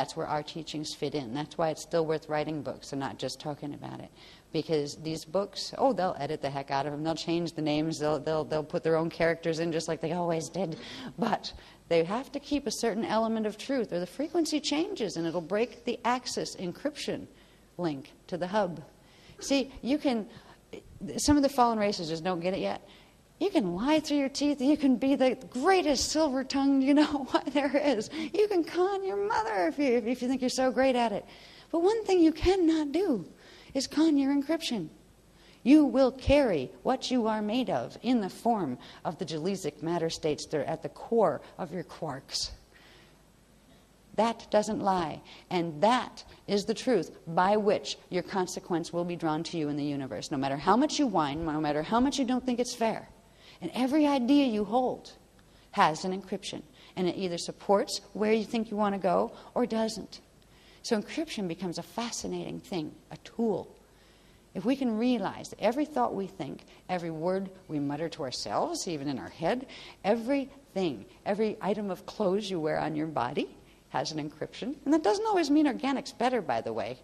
That's where our teachings fit in. That's why it's still worth writing books and not just talking about it. Because these books, they'll edit the heck out of them. They'll change the names. They'll put their own characters in just like they always did. But they have to keep a certain element of truth, or the frequency changes and it'll break the axis encryption link to the hub. See, some of the fallen races just don't get it yet. You can lie through your teeth. You can be the greatest silver-tongued, what there is. You can con your mother if you think you're so great at it. But one thing you cannot do is con your encryption. You will carry what you are made of in the form of the Jaleesic matter states that are at the core of your quarks. That doesn't lie. And that is the truth by which your consequence will be drawn to you in the universe. No matter how much you whine, no matter how much you don't think it's fair. And every idea you hold has an encryption. And it either supports where you think you want to go or doesn't. So encryption becomes a fascinating thing, a tool. If we can realize that every thought we think, every word we mutter to ourselves, even in our head, everything, every item of clothes you wear on your body has an encryption. And that doesn't always mean organic's better, by the way.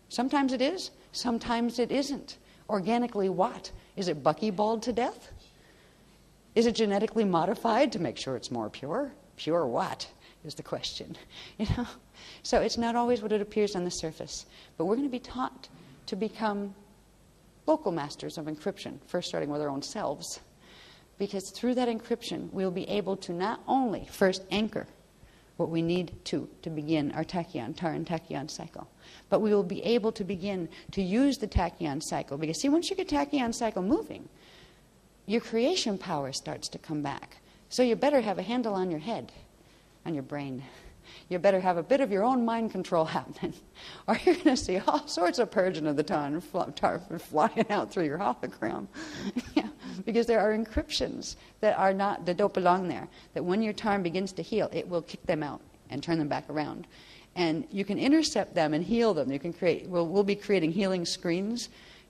Sometimes it is, sometimes it isn't. Organically what? Is it buckyballed to death? Is it genetically modified to make sure it's more pure? Pure what is the question, So it's not always what it appears on the surface. But we're going to be taught to become local masters of encryption, first starting with our own selves. Because through that encryption, we'll be able to not only first anchor what we need to begin our tachyon, tar and tachyon cycle, but we will be able to begin to use the tachyon cycle. Because see, once you get tachyon cycle moving, your creation power starts to come back. So you better have a handle on your head, on your brain. You better have a bit of your own mind control happening, or you're going to see all sorts of purging of the tar flying out through your hologram. Because there are encryptions that don't belong there, that when your tar begins to heal, it will kick them out and turn them back around. And you can intercept them and heal them. You can we'll be creating healing screens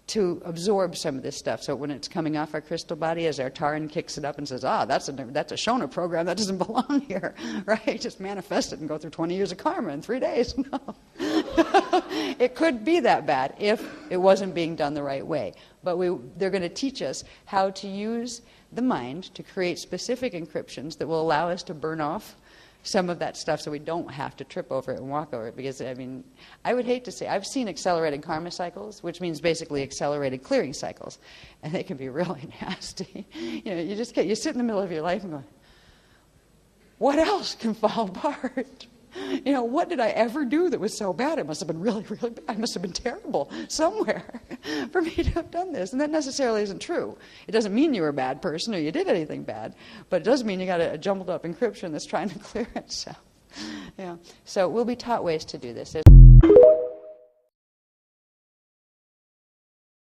to absorb some of this stuff. So when it's coming off our crystal body, as our Taran kicks it up and says, that's a Shona program, that doesn't belong here, right? Just manifest it and go through 20 years of karma in 3 days. No. It could be that bad if it wasn't being done the right way. But they're going to teach us how to use the mind to create specific encryptions that will allow us to burn off some of that stuff so we don't have to trip over it and walk over it. Because, I would hate to say, I've seen accelerated karma cycles, which means basically accelerated clearing cycles. And they can be really nasty. You sit in the middle of your life and go, what else can fall apart? What did I ever do that was so bad? It must have been really, really bad. I must have been terrible somewhere for me to have done this. And that necessarily isn't true. It doesn't mean you were a bad person or you did anything bad, but it does mean you got a jumbled up encryption that's trying to clear itself. So we'll be taught ways to do this.